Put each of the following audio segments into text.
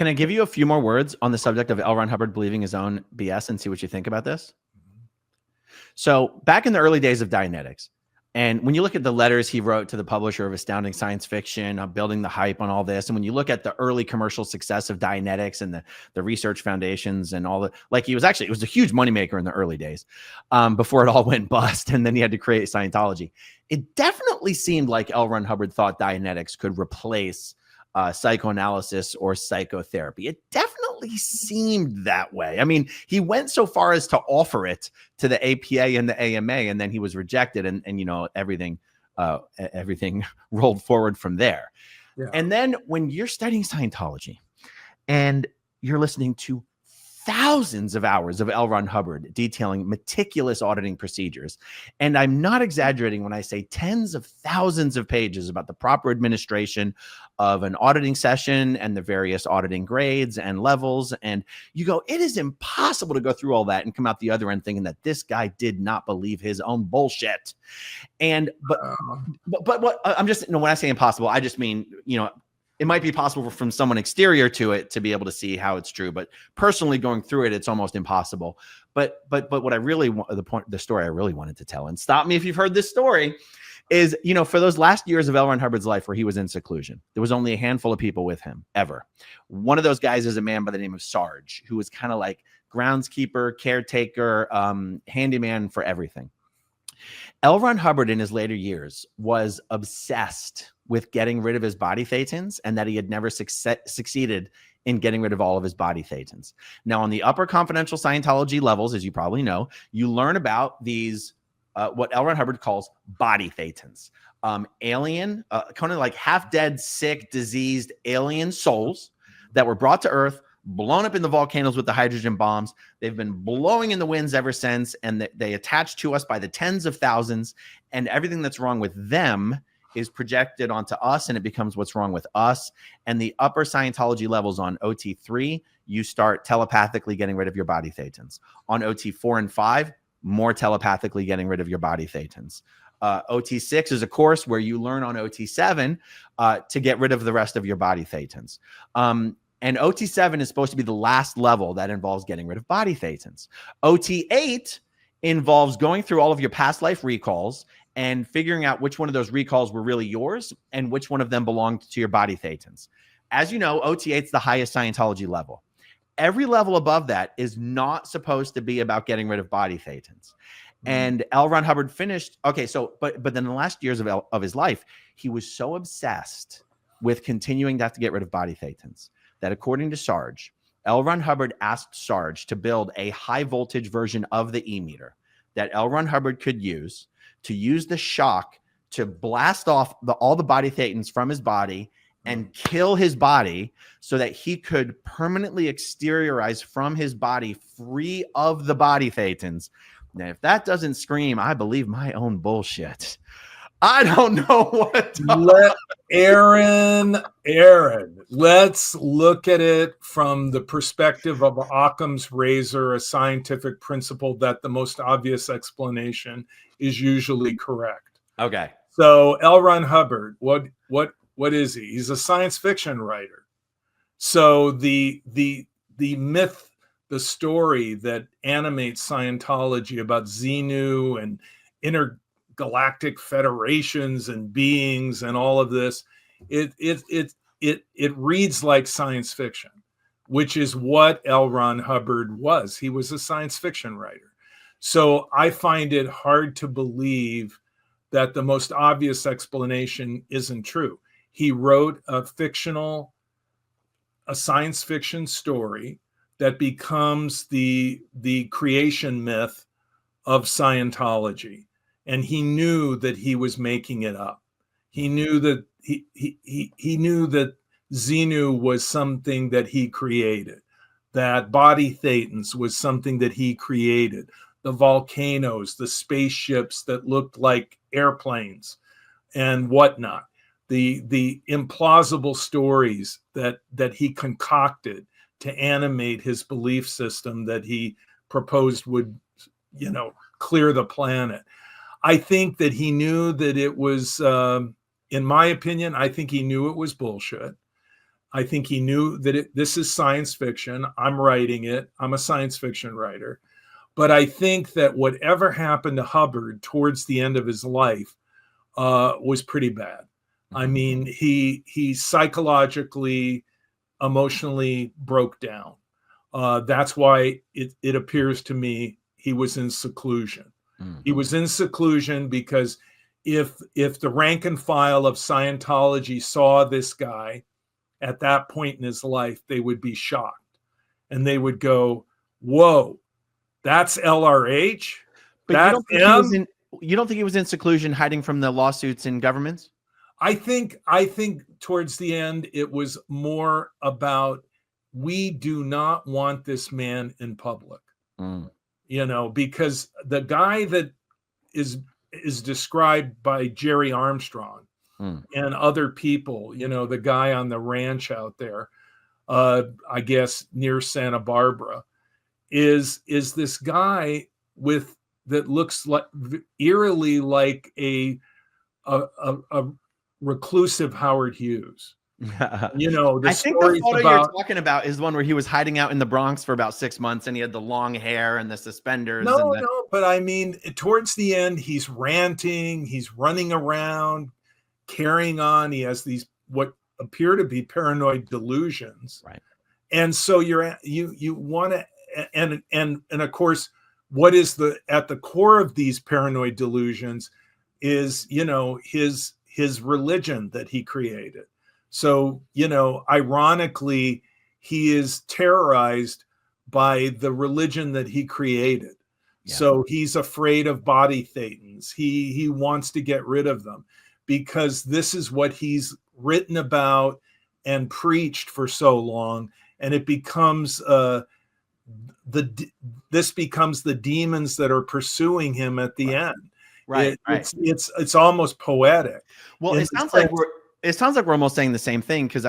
Can I give you a few more words on the subject of L. Ron Hubbard believing his own BS and see what you think about this? So back in the early days of Dianetics, and when you look at the letters he wrote to the publisher of Astounding Science Fiction, building the hype on all this, and when you look at the early commercial success of Dianetics and the research foundations and all the, like it was a huge moneymaker in the early days before it all went bust, and then he had to create Scientology. It definitely seemed like L. Ron Hubbard thought Dianetics could replace psychoanalysis or psychotherapy. It definitely seemed that way. I mean, he went so far as to offer it to the APA and the AMA, and then he was rejected, and everything rolled forward from there. Yeah. And then when you're studying Scientology and you're listening to thousands of hours of L. Ron Hubbard detailing meticulous auditing procedures. And I'm not exaggerating when I say tens of thousands of pages about the proper administration of an auditing session and the various auditing grades and levels. And you go, it is impossible to go through all that and come out the other end thinking that this guy did not believe his own bullshit. And, but what I'm just, when I say impossible, I just mean, it might be possible from someone exterior to it to be able to see how it's true, but personally going through it, it's almost impossible. But what I really want, the story I really wanted to tell, and stop me if you've heard this story, is, for those last years of L. Ron Hubbard's life where he was in seclusion, there was only a handful of people with him ever. One of those guys is a man by the name of Sarge, who was kind of like groundskeeper, caretaker, handyman for everything. L. Ron Hubbard in his later years was obsessed with getting rid of his body thetans, and that he had never succeeded in getting rid of all of his body thetans. Now, on the upper confidential Scientology levels, as you probably know, you learn about these, what L. Ron Hubbard calls body thetans, alien, kind of like half-dead, sick, diseased alien souls that were brought to Earth, blown up in the volcanoes with the hydrogen bombs. They've been blowing in the winds ever since, and they attach to us by the tens of thousands, and everything that's wrong with them is projected onto us, and it becomes what's wrong with us. And the upper Scientology levels on OT3, you start telepathically getting rid of your body thetans. On OT4 and 5, more telepathically getting rid of your body thetans. OT6 is a course where you learn on OT7 to get rid of the rest of your body thetans. And OT7 is supposed to be the last level that involves getting rid of body thetans. OT8 involves going through all of your past life recalls and figuring out which one of those recalls were really yours and which one of them belonged to your body thetans. As you know, OT8 is the highest Scientology level. Every level above that is not supposed to be about getting rid of body thetans. And L. Ron Hubbard finished. Okay, so but then in the last years of his life, he was so obsessed with continuing to have to get rid of body thetans that, according to Sarge, L. Ron Hubbard asked Sarge to build a high voltage version of the E-meter that L. Ron Hubbard could use the shock to blast off all the body thetans from his body and kill his body so that he could permanently exteriorize from his body free of the body thetans. Now, if that doesn't scream, I believe my own bullshit, I don't know what to Aaron, let's look at it from the perspective of Occam's razor, a scientific principle that the most obvious explanation is usually correct. Okay. So L. Ron Hubbard, what is he? He's a science fiction writer. So the myth, the story that animates Scientology about Xenu and intergalactic federations and beings and all of this, it reads like science fiction, which is what L. Ron Hubbard was. He was a science fiction writer. So I find it hard to believe that the most obvious explanation isn't true. He wrote a science fiction story that becomes the creation myth of Scientology. And he knew that he was making it up. He knew that he knew that Xenu was something that he created, that body thetans was something that he created, the volcanoes, the spaceships that looked like airplanes and whatnot, the implausible stories that he concocted to animate his belief system that he proposed would, clear the planet. I think that he knew that it was, in my opinion, I think he knew it was bullshit. I think he knew that this is science fiction. I'm writing it. I'm a science fiction writer. But I think that whatever happened to Hubbard towards the end of his life was pretty bad. I mean, he psychologically, emotionally broke down. That's why it appears to me he was in seclusion. He was in seclusion because if the rank and file of Scientology saw this guy at that point in his life, they would be shocked. And they would go, whoa, that's LRH? But That's you don't think he was in seclusion hiding from the lawsuits and governments? I think towards the end, it was more about, we do not want this man in public, because the guy that is described by Jerry Armstrong and other people, the guy on the ranch out there, I guess near Santa Barbara, is this guy that looks like eerily like a reclusive Howard Hughes. I think the photo you're talking about is the one where he was hiding out in the Bronx for about 6 months, and he had the long hair and the suspenders. No, but I mean, towards the end, he's ranting, he's running around, carrying on. He has these what appear to be paranoid delusions, right? And so you want to, and of course, what is at the core of these paranoid delusions is his religion that he created. So, ironically, he is terrorized by the religion that he created. Yeah. So he's afraid of body thetans. He wants to get rid of them because this is what he's written about and preached for so long. And it becomes this becomes the demons that are pursuing him at the end. Right. It's almost poetic. Well, it sounds like we're almost saying the same thing, because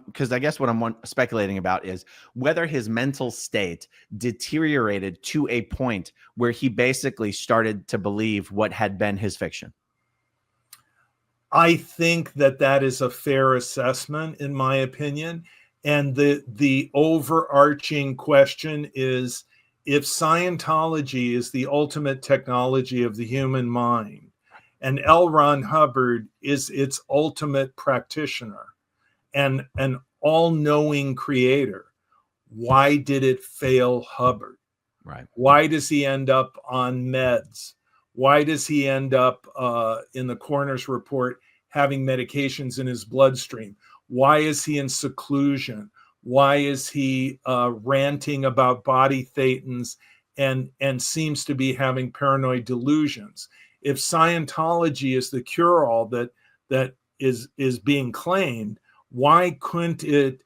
because I guess what I'm speculating about is whether his mental state deteriorated to a point where he basically started to believe what had been his fiction. I think that is a fair assessment, in my opinion. And the overarching question is, if Scientology is the ultimate technology of the human mind, and L. Ron Hubbard is its ultimate practitioner and an all-knowing creator, why did it fail Hubbard? Right. Why does he end up on meds? Why does he end up in the coroner's report having medications in his bloodstream? Why is he in seclusion? Why is he ranting about body thetans and seems to be having paranoid delusions? If Scientology is the cure-all that is being claimed, why couldn't it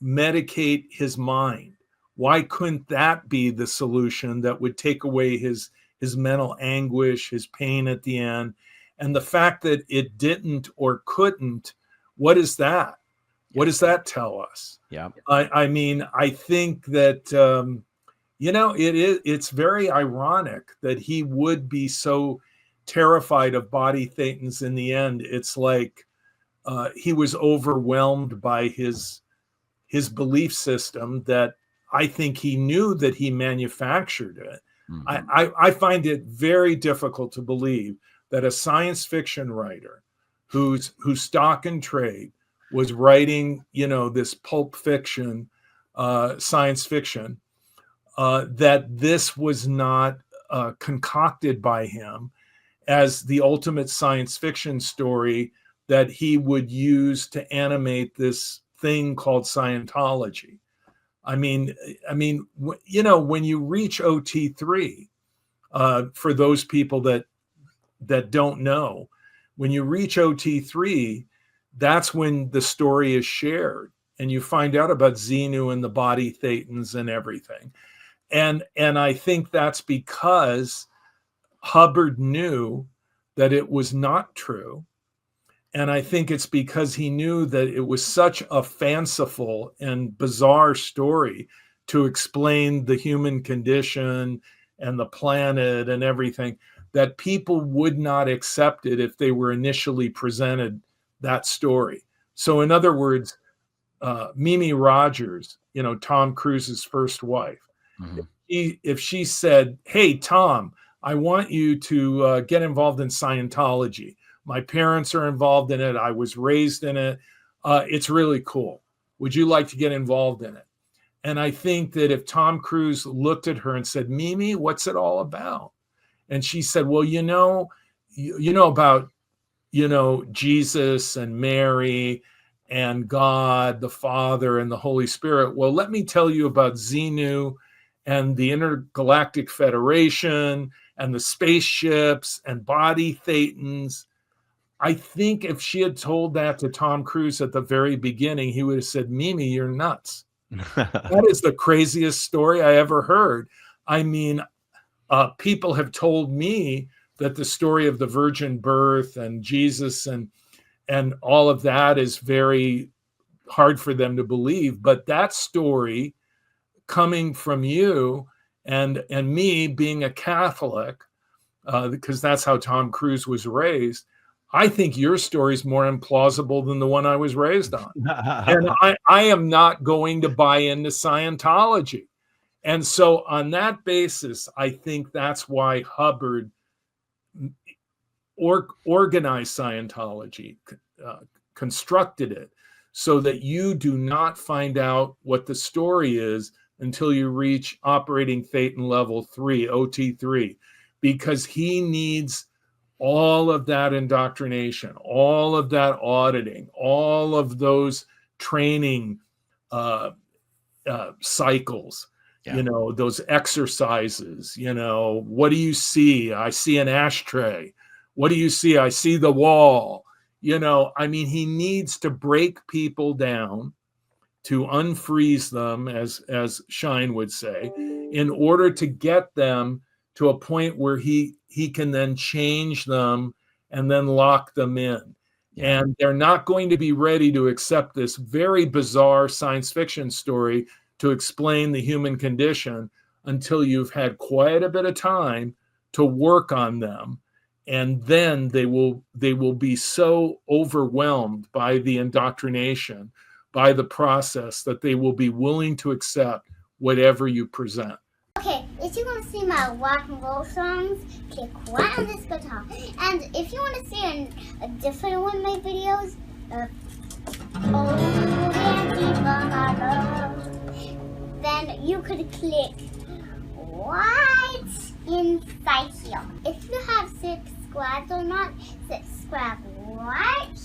medicate his mind? Why couldn't that be the solution that would take away his mental anguish, his pain at the end? And the fact that it didn't or couldn't, what is that? What does that tell us? Yeah. I mean, I think that, it's very ironic that he would be so terrified of body thetans in the end. It's like he was overwhelmed by his belief system that I think he knew that he manufactured it. Mm-hmm. I find it very difficult to believe that a science fiction writer whose stock and trade was writing, this pulp fiction, science fiction, that this was not concocted by him as the ultimate science fiction story that he would use to animate this thing called Scientology. I mean, when you reach OT3, for those people that don't know, when you reach OT3, that's when the story is shared and you find out about Xenu and the body thetans and everything. And I think that's because Hubbard knew that it was not true. And I think it's because he knew that it was such a fanciful and bizarre story to explain the human condition and the planet and everything, that people would not accept it if they were initially presented that story. So in other words, Mimi Rogers, Tom Cruise's first wife, Mm-hmm. if she said, "Hey, Tom, I want you to get involved in Scientology. My parents are involved in it. I was raised in it. It's really cool. Would you like to get involved in it?" And I think that if Tom Cruise looked at her and said, "Mimi, what's it all about?" And she said, "Well, you know about, Jesus and Mary and God, the Father and the Holy Spirit. Well, let me tell you about Xenu and the Intergalactic Federation and the spaceships and body thetans." I think if she had told that to Tom Cruise at the very beginning, he would have said, "Mimi, you're nuts. That is the craziest story I ever heard." I mean, people have told me that the story of the virgin birth and Jesus and all of that is very hard for them to believe. But that story coming from you and me being a Catholic, because that's how Tom Cruise was raised, I think your story is more implausible than the one I was raised on. And I am not going to buy into Scientology. And so on that basis, I think that's why Hubbard organized Scientology, constructed it, so that you do not find out what the story is until you reach operating thetan level 3, OT3, because he needs all of that indoctrination, all of that auditing, all of those training cycles, those exercises. What do you see? I see an ashtray. What do you see? I see the wall. He needs to break people down, to unfreeze them, as Shine would say, in order to get them to a point where he can then change them and then lock them in. Yeah. And they're not going to be ready to accept this very bizarre science fiction story to explain the human condition until you've had quite a bit of time to work on them. And then they will be so overwhelmed by the indoctrination, by the process, that they will be willing to accept whatever you present. Okay, if you want to see my rock and roll songs, click right on this guitar. And if you want to see a different one of my videos, then you could click right inside here. If you have subscribed or not, subscribe right